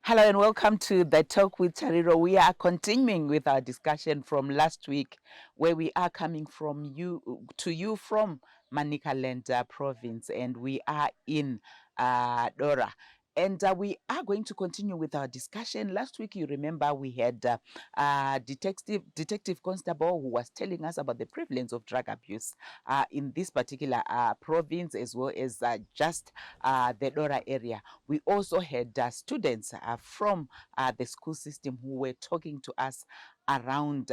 Hello and welcome to the Talk with Tariro. We are continuing with our discussion from last week, where we are coming from you from Manicaland province, and we are in Dora. And we are going to continue with our discussion. Last week, you remember we had Detective Constable who was telling us about the prevalence of drug abuse in this particular province, as well as just the Dora area. We also had students from the school system who were talking to us around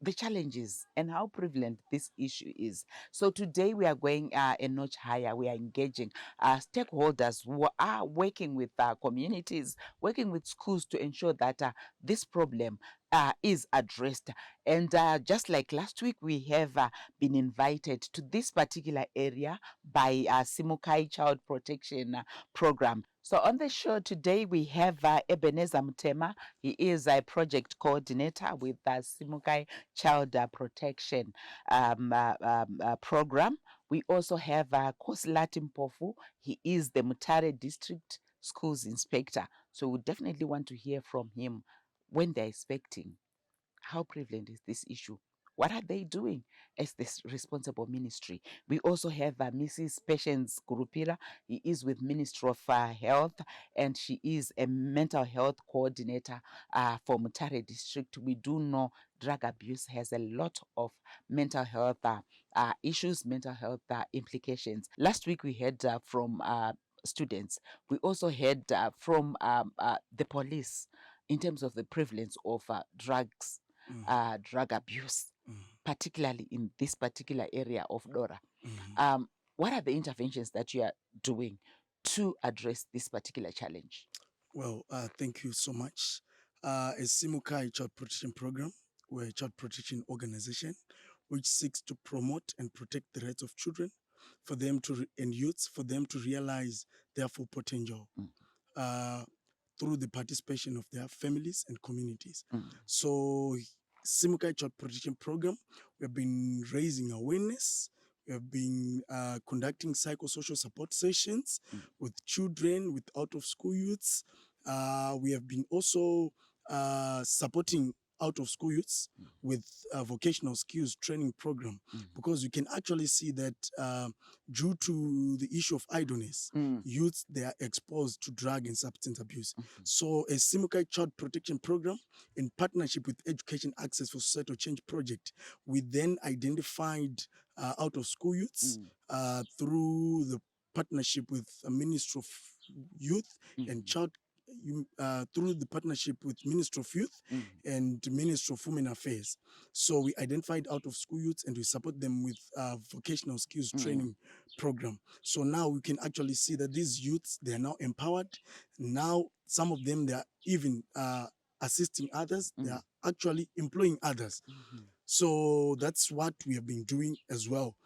the challenges and how prevalent this issue is. So today we are going a notch higher. We are engaging stakeholders who are working with communities, working with schools to ensure that this problem is addressed. And just like last week, we have been invited to this particular area by Simukai Child Protection Program. So on the show today, we have Ebenezer Mutema. He is a project coordinator with the Simukai Child Protection Program. We also have Kosilati Mpofu. He is the Mutare District Schools Inspector. So we definitely want to hear from him when they're expecting. How prevalent is this issue? What are they doing as this responsible ministry? We also have Mrs. Patience Gurupira. He is with Ministry of Health, and she is a mental health coordinator for Mutare District. We do know drug abuse has a lot of mental health issues, mental health implications. Last week we heard from students. We also heard from the police in terms of the prevalence of drugs, drug abuse, particularly in this particular area of Dora. What are the interventions that you are doing to address this particular challenge? Well, thank you so much. As Simukai Child Protection Program, we're a child protection organization which seeks to promote and protect the rights of children for them and youths for them to realize their full potential uh, through the participation of their families and communities. So, Simukai Child Protection Program, we have been raising awareness. We have been conducting psychosocial support sessions with children, with out of school youths. We have been also supporting out of school youths with a vocational skills training program because you can actually see that due to the issue of idleness, youths they are exposed to drug and substance abuse. So a Simukai Child Protection Program in partnership with Education Access for Societal Change Project, we then identified out of school youths through the partnership with a Ministry of Youth and Child through the partnership with Ministry of Youth and Ministry of Women Affairs. So we identified out of school youths and we support them with vocational skills training program. So now we can actually see that these youths, they are now empowered. Now some of them, they are even assisting others. They are actually employing others. So that's what we have been doing as well.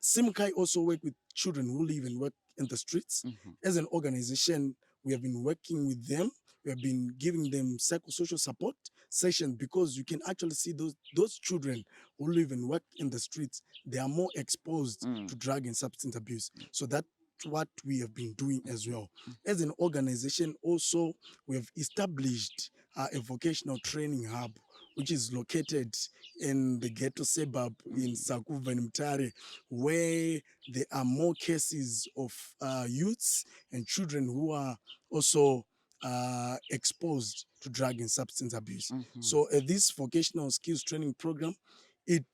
Simkai also work with children who live and work in the streets. As an organization, we have been working with them. We have been giving them psychosocial support sessions because you can actually see those children who live and work in the streets, they are more exposed to drug and substance abuse. So that's what we have been doing as well. As an organization, also, we have established a vocational training hub, which is located in the ghetto suburb in Sakuva and Mtare, where there are more cases of youths and children who are also exposed to drug and substance abuse. So this vocational skills training program, it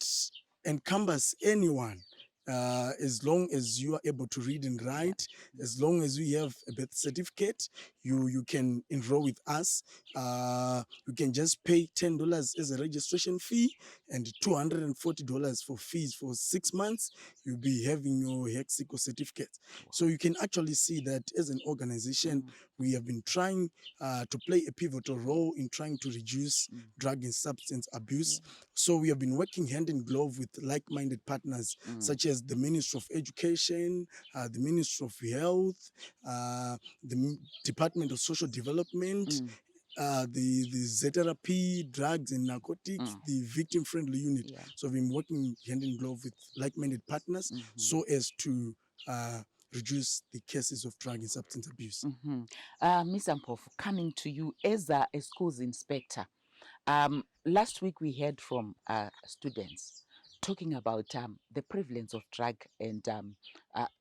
encompasses anyone as long as you are able to read and write, as long as you have a birth certificate, you can enroll with us. You can just pay $10 as a registration fee and $240 for fees for 6 months. You'll be having your Hexico certificate. So you can actually see that as an organization, we have been trying to play a pivotal role in trying to reduce drug and substance abuse. So we have been working hand in glove with like-minded partners such as the Ministry of Education, the Ministry of Health, the Department of Social Development, the ZRP, drugs and narcotics, the victim-friendly unit. So we've been working hand in glove with like-minded partners so as to reduce the cases of drug and substance abuse. Ms. Ampofu, coming to you as a schools inspector. Last week we heard from students talking about the prevalence of drug and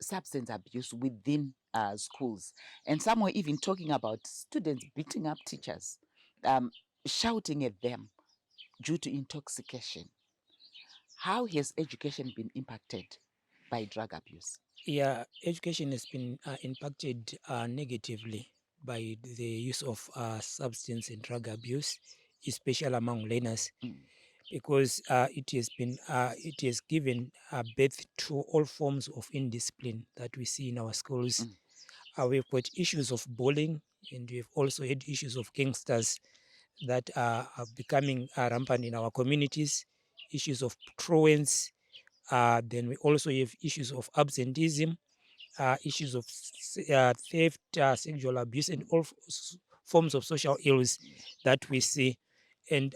substance abuse within schools. And some were even talking about students beating up teachers, um, shouting at them due to intoxication. How has education been impacted by drug abuse? Yeah, education has been impacted negatively by the use of substance and drug abuse, especially among learners, because it has given birth to all forms of indiscipline that we see in our schools. We've got issues of bullying, and we've also had issues of gangsters that are becoming rampant in our communities, issues of truants. Then we also have issues of absenteeism, issues of theft, sexual abuse, and all forms of social ills that we see. And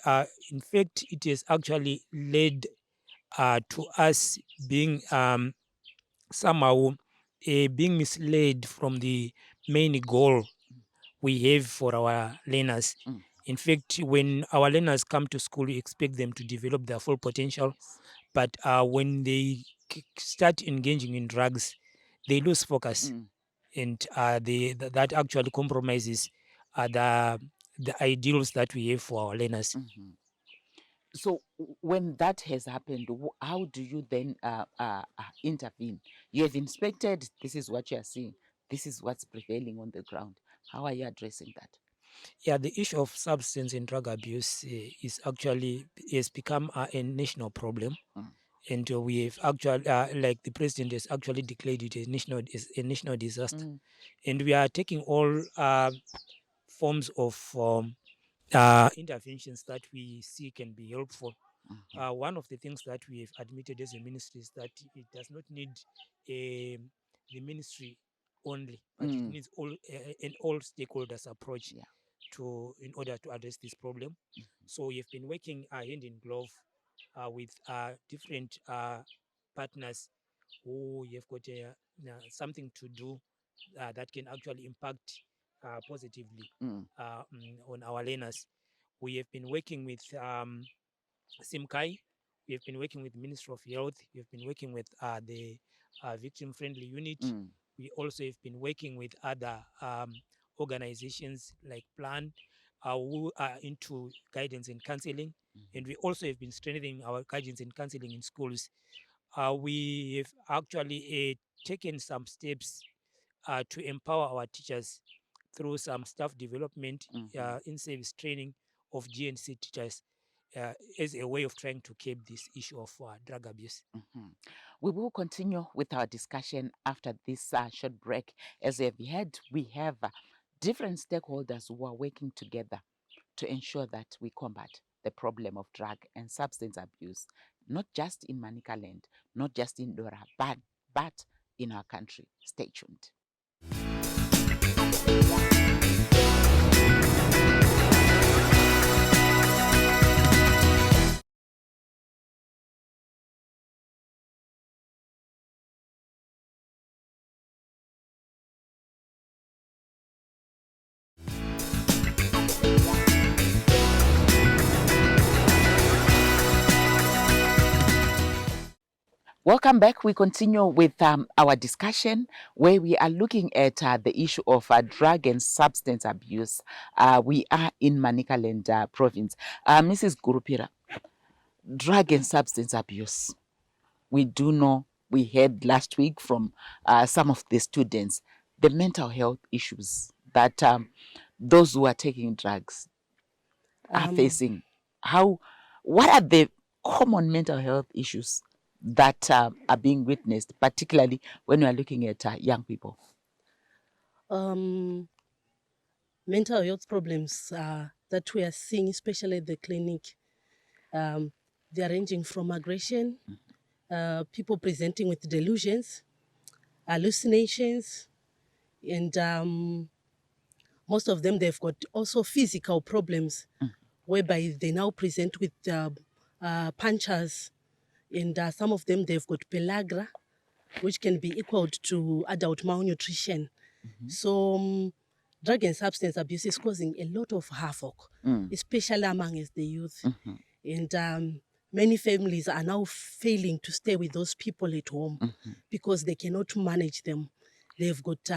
in fact, it has actually led to us being somehow being misled from the main goal we have for our learners. In fact, when our learners come to school, we expect them to develop their full potential. But when they start engaging in drugs, they lose focus, and that actually compromises the ideals that we have for our learners. So when that has happened, how do you then intervene? You have inspected, this is what you are seeing, this is what's prevailing on the ground. How are you addressing that? Yeah, the issue of substance and drug abuse is actually has become a national problem. And we have actually, like the president has actually declared it a national disaster. And we are taking all forms of interventions that we see can be helpful. One of the things that we have admitted as a ministry is that it does not need a, the ministry only, but it needs an all stakeholders approach Yeah. in order to address this problem. So we have been working hand in glove with different partners who have got something to do that can actually impact positively on our learners. We have been working with Simkai. We have been working with Ministry of Health. We have been working with the Victim Friendly Unit. We also have been working with other organizations like Plan, who are into guidance and counseling. And we also have been strengthening our guidance and counseling in schools. We have actually taken some steps to empower our teachers through some staff development, in-service training of GNC teachers as a way of trying to curb this issue of drug abuse. We will continue with our discussion after this short break. As we have heard, we have different stakeholders who are working together to ensure that we combat the problem of drug and substance abuse, not just in Manicaland, not just in Dora, but in our country. Stay tuned. Welcome back. We continue with our discussion where we are looking at the issue of drug and substance abuse. We are in Manicaland province. Mrs. Gurupira, drug and substance abuse. We do know, we heard last week from some of the students, the mental health issues that those who are taking drugs are facing. What are the common mental health issues that are being witnessed, particularly when we are looking at young people? Mental health problems that we are seeing, especially at the clinic, they are ranging from aggression, people presenting with delusions, hallucinations, and most of them, they've got also physical problems whereby they now present with punchers, and some of them, they've got pellagra. which can be equaled to adult malnutrition. So drug and substance abuse is causing a lot of havoc, especially among the youth. And many families are now failing to stay with those people at home because they cannot manage them. They've got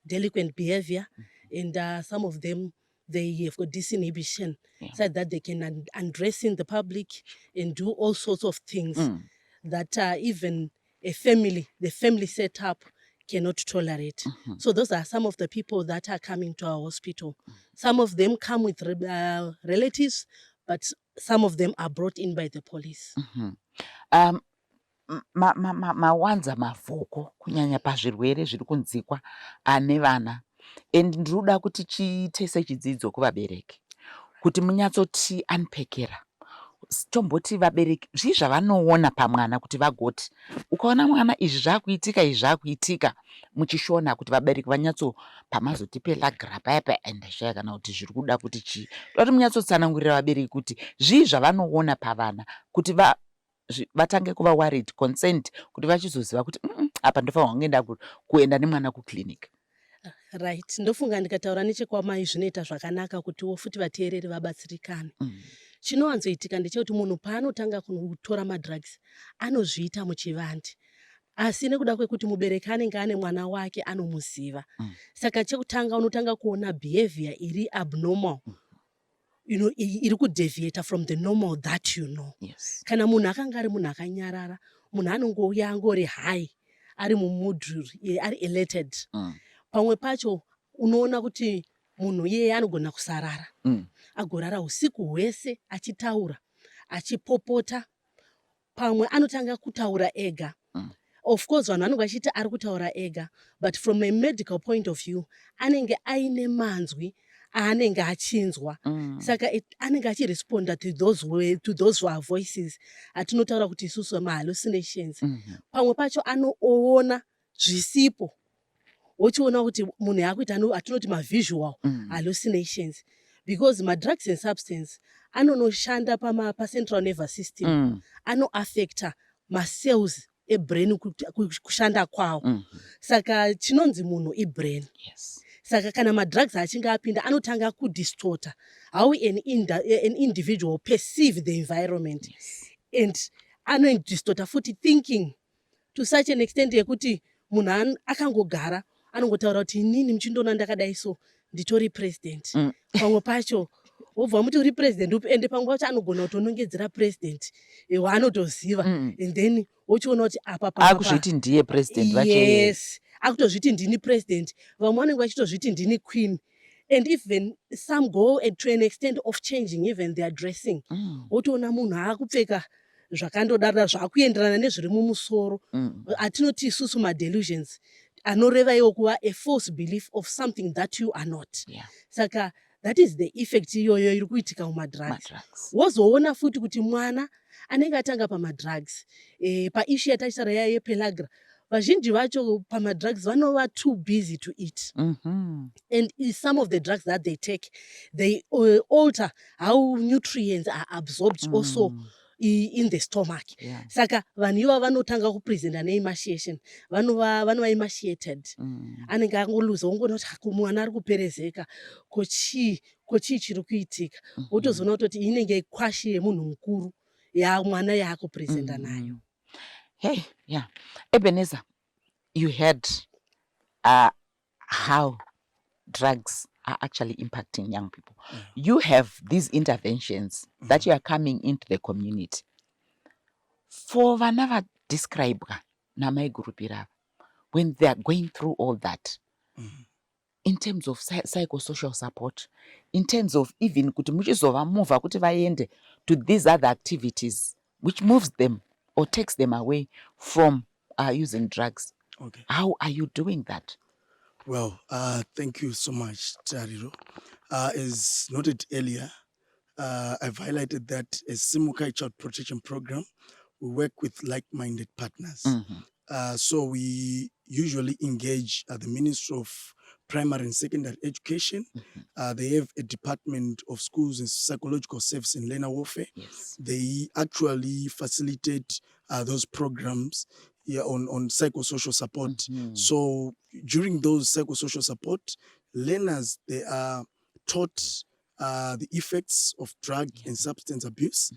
delinquent behavior, and some of them, they have got disinhibition, so that they can undress in the public and do all sorts of things that even the family setup cannot tolerate. So those are some of the people that are coming to our hospital. Some of them come with relatives, but some of them are brought in by the police. Mawanza mavhoko kunyanya pazvirwere zviri kunzikwa nevana, and ndinoda kuti chiite sechidzidzo kuvabereki kuti munyatsoti unpekera tomboti vabereki zvii zvavanoona pamwana kuti vagoti ukaona mwana izvi zvakuitika muchishona kuti vabereki vanyatso pamazotipela grapa yapa endashaya kana kuti zviri kuda kuti chii toti munyatsotsanangurira vabereki kuti zvii zvavanoona pavana kuti vatange kuva worried consent kuti vachizoziva kuti apa ndofanirwa kungeenda kuenda nemwana kuclinic. Right, ndofunga ndikataura nechekwamai zvinoita zvakanaka kutiwo futi vateereri vabatsirikane. Chinowanzoitika ndechekuti munhu paanotanga kutora madrugs anozviita muchivande, asi nekuda kwekuti mubereki anenge ane mwana wake anomuziva. Saka chekutanga unotanga kuona behavior iri abnormal, iri kudeviata from the normal that you know. Yes. Kana munhu akanga ari munhu akanyarara, munhu anongouya angori high, ari mumudhuri, ari elated. Pamwe pacho unoona kuti munhu yeye anogona kusarara, agorara usiku hwese achitaura, achipopota. Pamwe anotanga kutaura ega. Of course vanhu vanenge vachiti ari kutaura ega, but from a medical point of view anenge aine manzwi aanenge achinzwa. Saka anenge achiresponda to those voices atinotaura kuti isusu hallucinations. Pamwe pacho anoona zvisipo, wochiona kuti munhu yakuita atinoti visual hallucinations, because drugs and substance anonoshanda central nervous system, anoaffecta cells ebrain kushanda kwawo. Saka chinonzi munhu ibrain. Yes. Saka kana madrugs achinge apinda anotanga kudistorta how an individual perceive the environment. And anodistorta futi thinking to such an extent yekuti munhu akangogara anongotaura kuti inini muchindoona ndakadai so nditori president. Pamwe pacho wobva muti uri president upi, ende pamwe pacho anogona kutonongedzera president waanotoziva, and then wochiona kuti apa akuzviti ndiye president vacho. Yes, akutozviti ndini president, vamwe vanenge vachitozviti ndini queen. And even some go to an extent of changing even their dressing. Wotoona munhu akupfeka zvakandodara zvakuenderana nezviri mumusoro, atinoti isusu madelusions, anoreva iwo kuva a false belief of something that you are not. Saka that is the effect iyoyo iri kuitika mumadrugs. Wozoona futi kuti mwana anenge atanga pamadrugs, paishu yatachitaura yaya yepelagra, vazhinji vacho pamadrugs vanova too busy to eat. And some of the drugs that they take, they alter how nutrients are absorbed also in the stomach. Saka vanhu iva vanotanga kupresenta neemaciation, vanova emaciated. Anenge angoluza, ungoona kuti mwana ari kuperezeka, kochii chiri kuitika. Wotozoona kutoti inenge kwashi yemunhu mukuru mwana yaakupresenta nayo. Hey, yeah. Ebenezer, you heard how drugs are actually impacting young people. You have these interventions that you are coming into the community. For vanava describe namaigurupira when they are going through all that, in terms of psychosocial support, in terms of even kuti muchizova move kuti vaende to these other activities which moves them or takes them away from using drugs. Okay. How are you doing that? Well, thank you so much, Tariro. As noted earlier, I've highlighted that as Simukai Child Protection Program, we work with like-minded partners. So we usually engage the Ministry of Primary and Secondary Education. They have a Department of Schools and Psychological Service and Learner Welfare. They actually facilitate those programs on psychosocial support. Mhm. So during those psychosocial support, learners, they are taught the effects of drug and substance abuse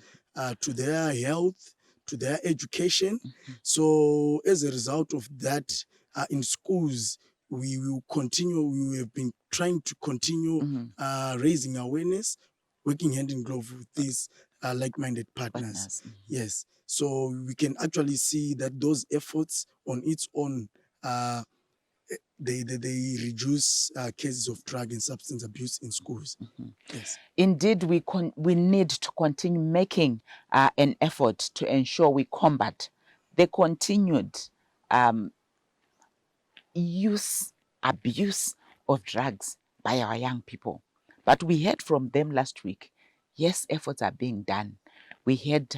to their health, to their education. So as a result of that, in schools, we will continue, we have been trying to continue Mhm. raising awareness, working hand in glove with these like-minded partners. Partners. Mhm. Yes. So we can actually see that those efforts on its own, they reduce cases of drug and substance abuse in schools. Mhm. Yes. Indeed, we need to continue making an effort to ensure we combat the continued um, use, abuse of drugs by our young people. But we heard from them last week. Yes, efforts are being done. We heard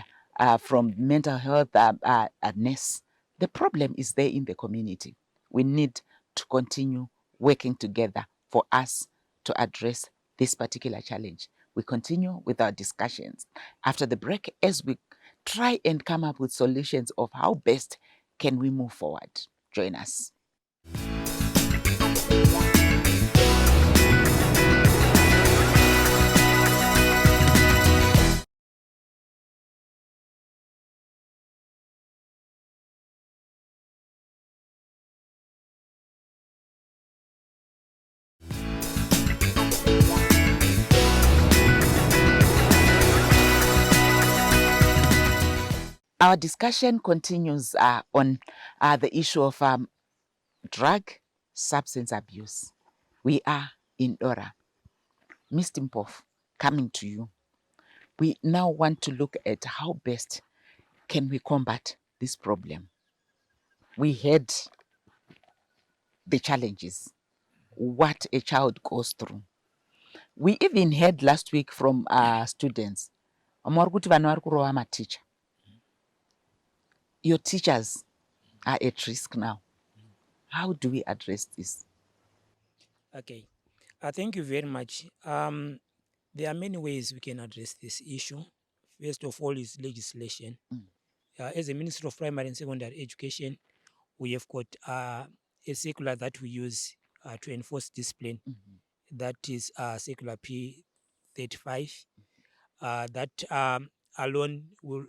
from mental health nurse. The problem is there in the community. We need to continue working together for us to address this particular challenge. We continue with our discussions after the break as we try and come up with solutions of how best can we move forward. Join us. Our discussion continues on the issue of drug substance abuse. We are in Dora. Mr. Mpof, coming to you. We now want to look at how best can we combat this problem. We had the challenges, what a child goes through. We even heard last week from students, teacher. Your teachers are at risk now. How do we address this? Okay. Thank you very much. There are many ways we can address this issue. First of all is legislation. Mm. As a Minister of Primary and Secondary Education, we have got a circular that we use to enforce discipline. That is circular P35. That alone will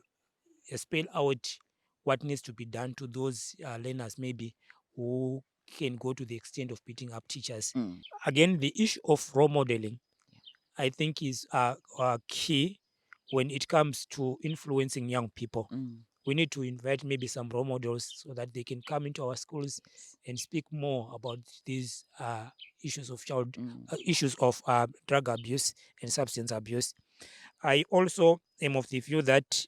spell out what needs to be done to those learners maybe who can go to the extent of beating up teachers. Mm. Again, the issue of role modeling, I think, is key when it comes to influencing young people. Mm. We need to invite maybe some role models so that they can come into our schools Yes. and speak more about these issues of Mm. issues of drug abuse and substance abuse. I also am of the view that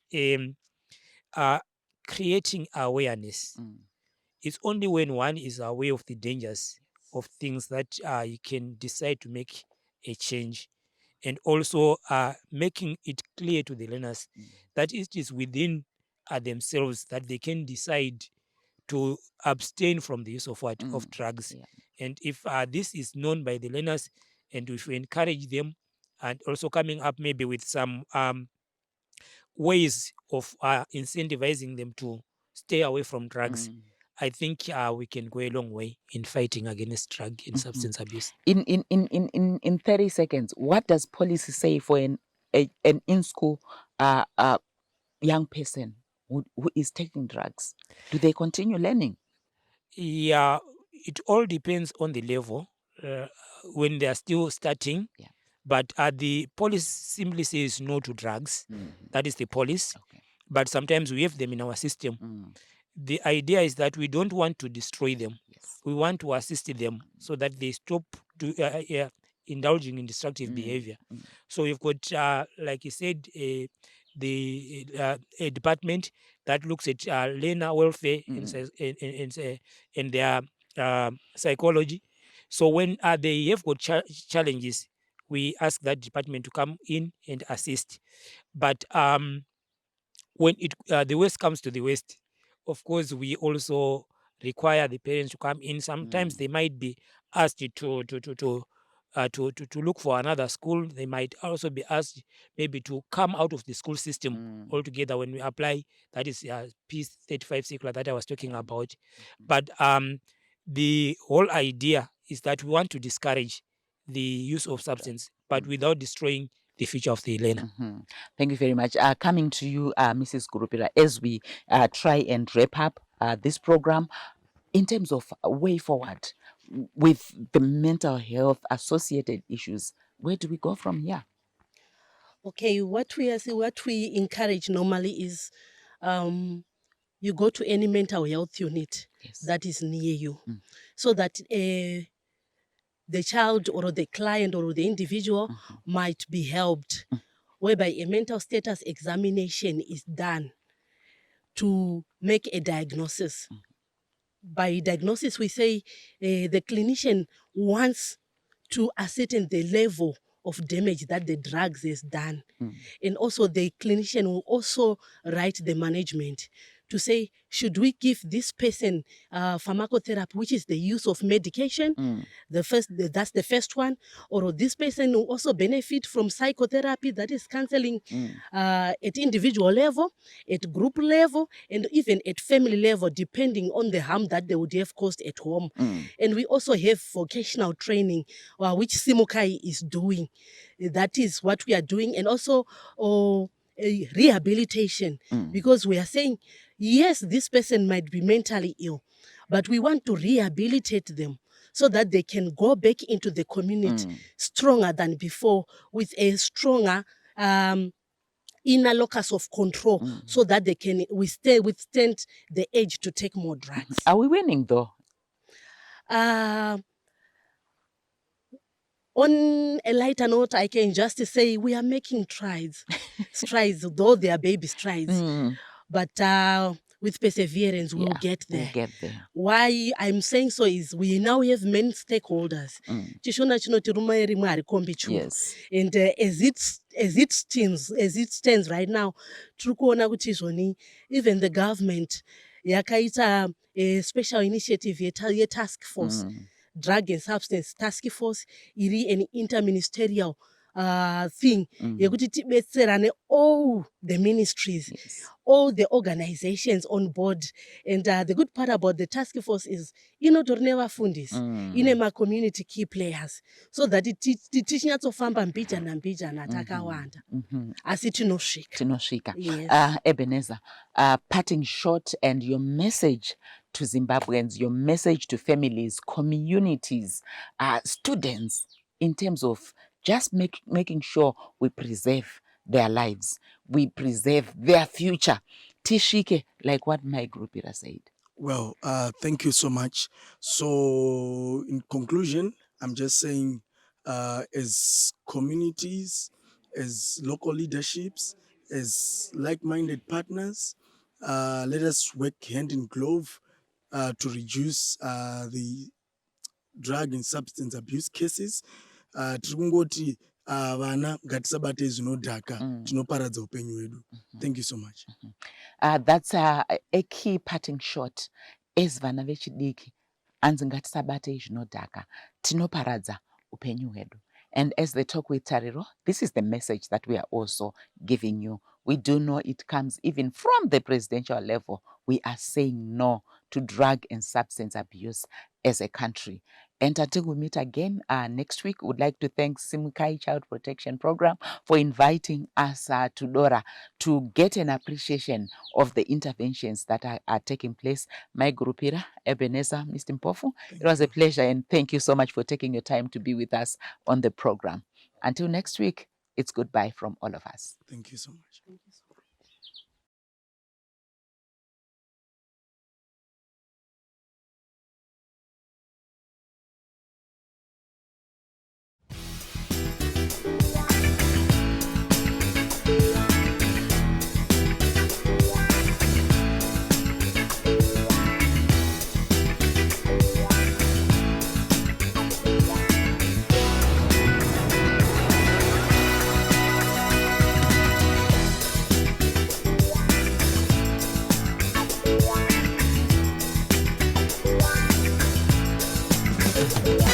uh, creating awareness, Mm. it's only when one is aware of the dangers of things that you can decide to make a change, and also making it clear to the learners that it is within themselves that they can decide to abstain from the use of what Mm. of drugs. Yeah. And if this is known by the learners, and if we encourage them, and also coming up maybe with some ways of incentivizing them to stay away from drugs, Mm. I think we can go a long way in fighting against drug and Mhm. substance abuse. In 30 seconds, what does policy say for an in-school young person who is taking drugs? Do they continue learning? Yeah, it all depends on the level when they are still starting. Yeah. But the police simply says no to drugs. Mhm. That is the police. Okay. But sometimes we have them in our system. Mm. The idea is that we don't want to destroy them. Yes. We want to assist them so that they stop indulging in destructive behavior. Mm. So we've got, like you said, a department that looks at learner welfare and, Mm. says, and their psychology. So when they have got challenges, we ask that department to come in and assist. But when the worst comes to the worst, of course, we also require the parents to come in. Sometimes Mm. they might be asked to to look for another school. They might also be asked maybe to come out of the school system altogether when we apply. That is P35 circular that I was talking about. But the whole idea is that we want to discourage the use of substance, but without destroying the future of the learner. Thank you very much. Coming to you, Mrs. Gurupira, as we try and wrap up this program, in terms of a way forward with the mental health associated issues, where do we go from here? Okay, what we encourage normally is you go to any mental health unit that is near you, so that the child or the client or the individual might be helped, whereby a mental status examination is done to make a diagnosis. By diagnosis, we say the clinician wants to ascertain the level of damage that the drugs has done. And also the clinician will also write the management to say, should we give this person pharmacotherapy, which is the use of medication? That's the first one. Or this person will also benefit from psychotherapy, that is counseling at individual level, at group level, and even at family level, depending on the harm that they would have caused at home. And we also have vocational training, which Simukai is doing. That is what we are doing. And also a rehabilitation, because we are saying, yes, this person might be mentally ill, but we want to rehabilitate them so that they can go back into the community stronger than before, with a stronger inner locus of control, so that they can withstand the urge to take more drugs. Are we winning though? On a lighter note, I can just say we are making strides, though they are baby strides. But with perseverance, we will get there. Why I'm saying so is we now have many stakeholders. Yes. And as it stands right now, even the government yakaita a special initiative ye task force, drug and substance task force, iri an interministerial thing yekuti tibetserane all the ministries, all the organizations on board. And the good part about the task force is inotorine vafundisi ine ma-community key players, so that tichinyatsofamba mbijana mbijana takawanda asi tinosvika. Yes. Ebenezer, parting short, and your message to Zimbabweans, your message to families, communities, students, in terms of just making sure we preserve their lives, we preserve their future. Tishike, like what my group said. Well, thank you so much. So in conclusion, I'm just saying, as communities, as local leaderships, as like-minded partners, let us work hand in glove to reduce the drug and substance abuse cases. Tiri kungoti vana ngatisabate zvinodhaka, tinoparadza upenyu hwedu. Thank you so much. That's a key parting shot. As vana vechidiki, anzi ngatisabate zvinodhaka, tinoparadza upenyu hwedu. And as they talk with Tariro, this is the message that we are also giving you. We do know it comes even from the presidential level. We are saying no to drug and substance abuse as a country. And until we meet again next week, we would like to thank Simukai Child Protection Program for inviting us to Dora to get an appreciation of the interventions that are taking place. My Gurupira, Ebenezer, Mr. Mpofu, it was a pleasure, and thank you so much for taking your time to be with us on the program. Until next week, it's goodbye from all of us. Thank you so much. Thank you so much. Yeah.